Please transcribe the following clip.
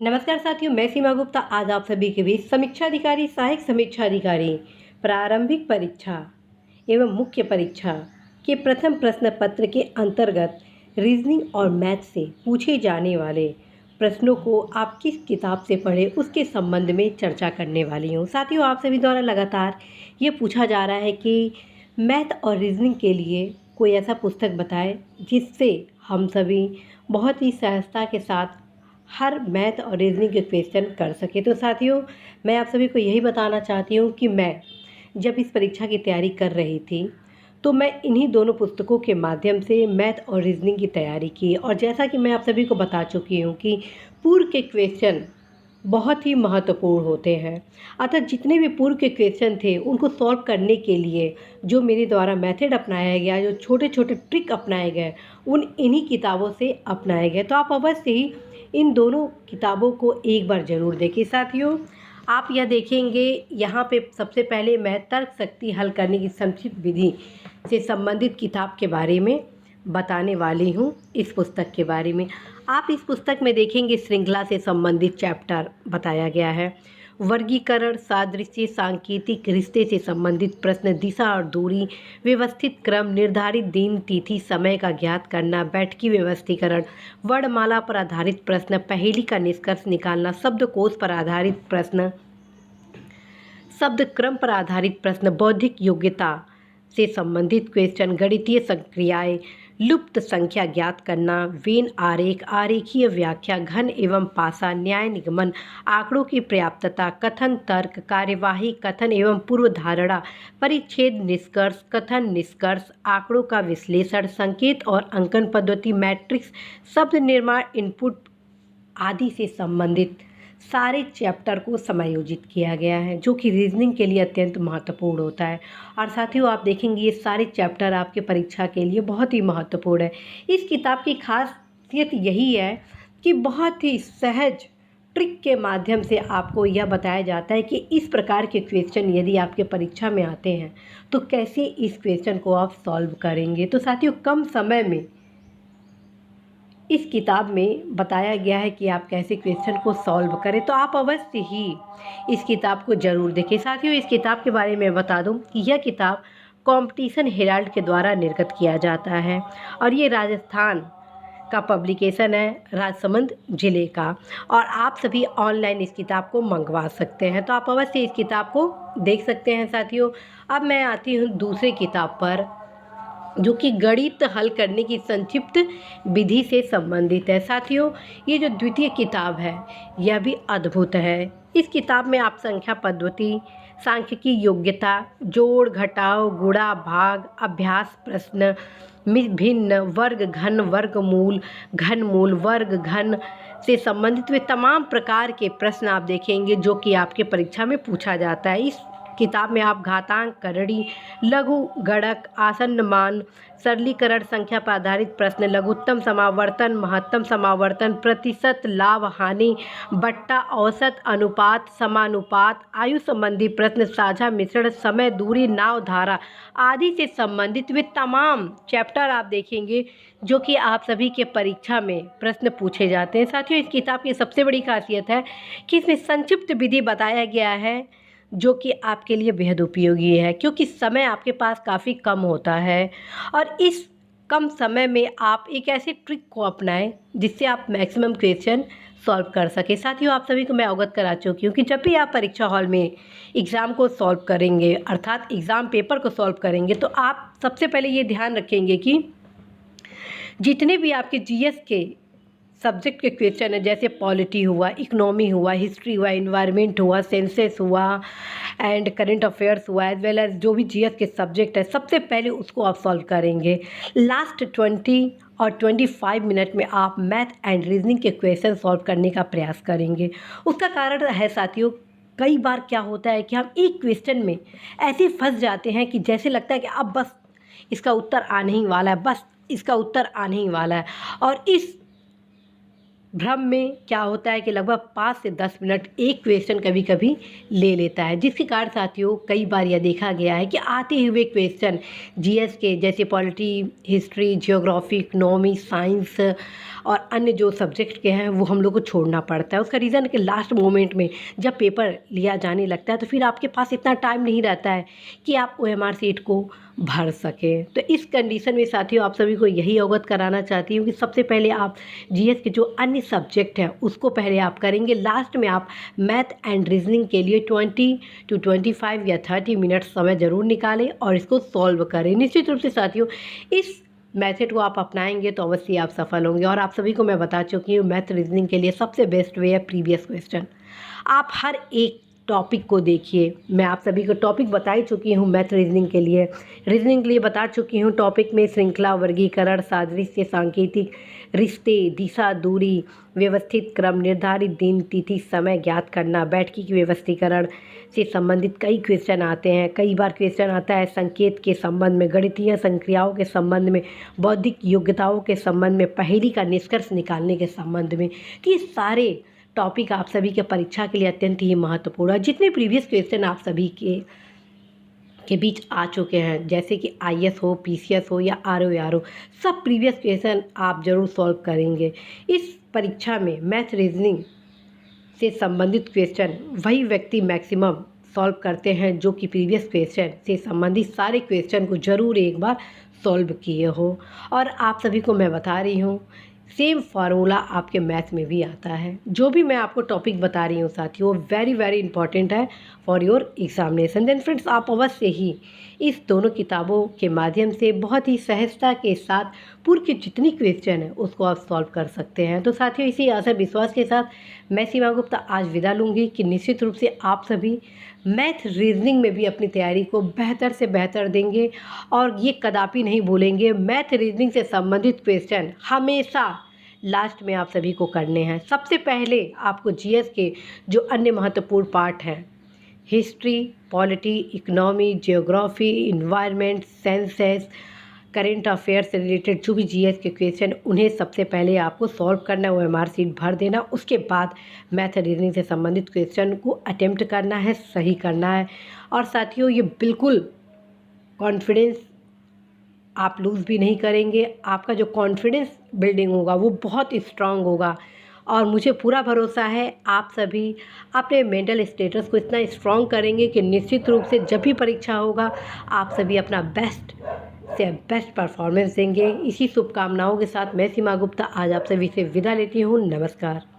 नमस्कार साथियों, मैं सीमा गुप्ता आज आप सभी के बीच समीक्षा अधिकारी, सहायक समीक्षा अधिकारी, प्रारंभिक परीक्षा एवं मुख्य परीक्षा के प्रथम प्रश्न पत्र के अंतर्गत रीजनिंग और मैथ से पूछे जाने वाले प्रश्नों को आप किस किताब से पढ़े उसके संबंध में चर्चा करने वाली हूँ। साथियों, आप सभी द्वारा लगातार ये पूछा जा रहा है कि मैथ और रीजनिंग के लिए कोई ऐसा पुस्तक बताए जिससे हम सभी बहुत ही सहजता के साथ हर मैथ और रीजनिंग के क्वेश्चन कर सके। तो साथियों, मैं आप सभी को यही बताना चाहती हूँ कि मैं जब इस परीक्षा की तैयारी कर रही थी तो मैं इन्हीं दोनों पुस्तकों के माध्यम से मैथ और रीजनिंग की तैयारी की, और जैसा कि मैं आप सभी को बता चुकी हूँ कि पूर्व के क्वेश्चन बहुत ही महत्वपूर्ण होते हैं। अतः जितने भी पूर्व के क्वेश्चन थे उनको सॉल्व करने के लिए जो मेरे द्वारा मेथड अपनाया गया, जो छोटे छोटे ट्रिक अपनाए गए, उन इन्हीं किताबों से अपनाए गए। तो आप अवश्य ही इन दोनों किताबों को एक बार ज़रूर देखें। साथियों, आप यह देखेंगे यहाँ पे सबसे पहले मैं तर्क शक्ति हल करने की संक्षिप्त विधि से संबंधित किताब के बारे में बताने वाली हूँ। इस पुस्तक के बारे में आप इस पुस्तक में देखेंगे श्रृंखला से संबंधित चैप्टर बताया गया है। वर्गीकरण, सादृश्य, सांकेतिक, रिश्ते से संबंधित प्रश्न, दिशा और दूरी, व्यवस्थित क्रम, निर्धारित दिन तिथि समय का ज्ञात करना, बैठकी व्यवस्थीकरण, वर्णमाला पर आधारित प्रश्न, पहेली का निष्कर्ष निकालना, शब्दकोश पर आधारित प्रश्न, शब्द क्रम पर आधारित प्रश्न, बौद्धिक योग्यता से संबंधित क्वेश्चन, गणितीय संक्रियाएं, लुप्त संख्या ज्ञात करना, वेन आरेख, आरेखीय व्याख्या, घन एवं पासा, न्याय निगमन, आंकड़ों की पर्याप्तता, कथन तर्क, कार्यवाही, कथन एवं पूर्व धारणा, परिच्छेद निष्कर्ष, कथन निष्कर्ष, आंकड़ों का विश्लेषण, संकेत और अंकन पद्धति, मैट्रिक्स, शब्द निर्माण, इनपुट आदि से संबंधित सारे चैप्टर को समायोजित किया गया है, जो कि रीजनिंग के लिए अत्यंत महत्वपूर्ण होता है। और साथियों, आप देखेंगे ये सारे चैप्टर आपके परीक्षा के लिए बहुत ही महत्वपूर्ण है। इस किताब की खासियत यही है कि बहुत ही सहज ट्रिक के माध्यम से आपको यह बताया जाता है कि इस प्रकार के क्वेश्चन यदि आपके परीक्षा में आते हैं तो कैसे इस क्वेश्चन को आप सॉल्व करेंगे। तो साथियों, कम समय में इस किताब में बताया गया है कि आप कैसे क्वेश्चन को सॉल्व करें, तो आप अवश्य ही इस किताब को ज़रूर देखें। साथियों, इस किताब के बारे में बता दूं कि यह किताब कंपटीशन हेराल्ड के द्वारा निर्गत किया जाता है और ये राजस्थान का पब्लिकेशन है, राजसमंद ज़िले का, और आप सभी ऑनलाइन इस किताब को मंगवा सकते हैं। तो आप अवश्य इस किताब को देख सकते हैं। साथियों, अब मैं आती हूँ दूसरी किताब पर, जो कि गणित हल करने की संक्षिप्त विधि से संबंधित है। साथियों, ये जो द्वितीय किताब है यह भी अद्भुत है। इस किताब में आप संख्या पद्धति, सांख्यिकी योग्यता, जोड़ घटाव, गुणा भाग, अभ्यास प्रश्न, भिन्न, वर्ग घन, वर्गमूल, घनमूल, वर्ग घन से संबंधित वे तमाम प्रकार के प्रश्न आप देखेंगे जो कि आपके परीक्षा में पूछा जाता है। इस किताब में आप घातांक, करणी, लघु गणक, आसन्न मान, सरलीकरण, संख्या पर आधारित प्रश्न, लघुत्तम समावर्तन, महत्तम समावर्तन, प्रतिशत, लाभ हानि, बट्टा, औसत, अनुपात, समानुपात, आयु संबंधी प्रश्न, साझा मिश्रण, समय, दूरी, नाव धारा आदि से संबंधित वे तमाम चैप्टर आप देखेंगे जो कि आप सभी के परीक्षा में प्रश्न पूछे जाते हैं। साथियों, इस किताब की सबसे बड़ी खासियत है कि इसमें संक्षिप्त विधि बताया गया है जो कि आपके लिए बेहद उपयोगी है, क्योंकि समय आपके पास काफ़ी कम होता है और इस कम समय में आप एक ऐसे ट्रिक को अपनाएं जिससे आप मैक्सिमम क्वेश्चन सॉल्व कर सकें। साथियों, आप सभी को मैं अवगत करा चुकी हूँ कि जब भी आप परीक्षा हॉल में एग्ज़ाम को सॉल्व करेंगे, अर्थात एग्ज़ाम पेपर को सॉल्व करेंगे, तो आप सबसे पहले ये ध्यान रखेंगे कि जितने भी आपके जीएस के सब्जेक्ट के क्वेश्चन है, जैसे पॉलिटी हुआ, इकोनॉमी हुआ, हिस्ट्री हुआ, इन्वायरमेंट हुआ, सेंसेस हुआ एंड करंट अफेयर्स हुआ, एज वेल एज जो भी जीएस के सब्जेक्ट है, सबसे पहले उसको आप सॉल्व करेंगे। लास्ट 20 और 25 मिनट में आप मैथ एंड रीजनिंग के क्वेश्चन सॉल्व करने का प्रयास करेंगे। उसका कारण है साथियों, कई बार क्या होता है कि हम एक क्वेश्चन में ऐसे फंस जाते हैं कि जैसे लगता है कि अब बस इसका उत्तर आने ही वाला है, बस इसका उत्तर आने ही वाला है, और इस भ्रम में क्या होता है कि लगभग 5 से 10 मिनट एक क्वेश्चन कभी कभी ले लेता है, जिसके कारण साथियों कई बार यह देखा गया है कि आते हुए क्वेश्चन जीएस के, जैसे polity, history, geography, economy, science और अन्य जो सब्जेक्ट के हैं वो हम लोग को छोड़ना पड़ता है। उसका रीज़न है कि लास्ट मोमेंट में जब पेपर लिया जाने लगता है तो फिर आपके पास इतना टाइम नहीं रहता है कि आप OMR शीट को भर सकें। तो इस कंडीशन में साथियों आप सभी को यही अवगत कराना चाहती हूँ कि सबसे पहले आप GS के जो अन्य सब्जेक्ट हैं उसको पहले आप करेंगे। लास्ट में आप मैथ एंड रीजनिंग के लिए 20 to 25 या 30 मिनट समय ज़रूर निकालें और इसको सॉल्व करें। निश्चित रूप से साथियों इस मेथड को आप अपनाएंगे तो अवश्य आप सफल होंगे। और आप सभी को मैं बता चुकी हूँ मैथ रीजनिंग के लिए सबसे बेस्ट वे है प्रीवियस क्वेश्चन। आप हर एक टॉपिक को देखिए। मैं आप सभी को टॉपिक बता ही चुकी हूँ मैथ रीजनिंग के लिए बता चुकी हूँ। टॉपिक में श्रृंखला, वर्गीकरण, सादृश्य, सांकेतिक, रिश्ते, दिशा, दूरी, व्यवस्थित क्रम, निर्धारित दिन, तिथि, समय ज्ञात करना, बैठकी की व्यवस्थीकरण से संबंधित कई क्वेश्चन आते हैं। कई बार क्वेश्चन आता है संकेत के संबंध में, गणितीय संक्रियाओं के संबंध में, बौद्धिक योग्यताओं के संबंध में, पहेली का निष्कर्ष निकालने के संबंध में। तो ये सारे टॉपिक आप सभी के परीक्षा के लिए अत्यंत ही महत्वपूर्ण है। जितने प्रीवियस क्वेश्चन आप सभी के बीच आ चुके हैं जैसे कि IS हो, PCS हो या RO, सब प्रीवियस क्वेश्चन आप ज़रूर सॉल्व करेंगे। इस परीक्षा में मैथ रीजनिंग से संबंधित क्वेश्चन वही व्यक्ति मैक्सिमम सॉल्व करते हैं जो कि प्रीवियस क्वेश्चन से संबंधित सारे क्वेश्चन को ज़रूर एक बार सॉल्व किए हो। और आप सभी को मैं बता रही हूँ सेम फार्मूला आपके मैथ में भी आता है। जो भी मैं आपको टॉपिक बता रही हूँ साथियों वो वेरी इंपॉर्टेंट है for your examination. Then friends आप अवश्य ही इस दोनों किताबों के माध्यम से बहुत ही सहजता के साथ पूर्व के जितनी क्वेश्चन है उसको आप सॉल्व कर सकते हैं। तो साथियों इसी आशा विश्वास के साथ मैं सीमा गुप्ता आज विदा लूँगी कि निश्चित रूप से आप सभी मैथ रीजनिंग में भी अपनी तैयारी को बेहतर से बेहतर देंगे और ये कदापि नहीं भूलेंगे मैथ रीजनिंग से संबंधित क्वेश्चन हमेशा लास्ट में आप सभी को करने हैं। सबसे पहले आपको GS के जो अन्य महत्वपूर्ण पार्ट हैं history, polity, economy, geography, environment, senses, current affair से रिलेटेड जो भी GS के क्वेश्चन उन्हें सबसे पहले आपको सॉल्व करना है, OMR शीट भर देना। उसके बाद मैथ रीजनिंग से संबंधित क्वेश्चन को अटेम्प्ट करना है, सही करना है। और साथियों ये बिल्कुल कॉन्फिडेंस आप लूज़ भी नहीं करेंगे। आपका जो कॉन्फिडेंस बिल्डिंग होगा वो बहुत स्ट्रांग होगा और मुझे पूरा भरोसा है आप सभी अपने मेंटल स्टेटस को इतना स्ट्रांग करेंगे कि निश्चित रूप से जब भी परीक्षा होगा आप सभी अपना बेस्ट से बेस्ट परफॉर्मेंस देंगे। इसी शुभकामनाओं के साथ मैं सीमा गुप्ता आज आप सभी से विदा लेती हूँ। नमस्कार।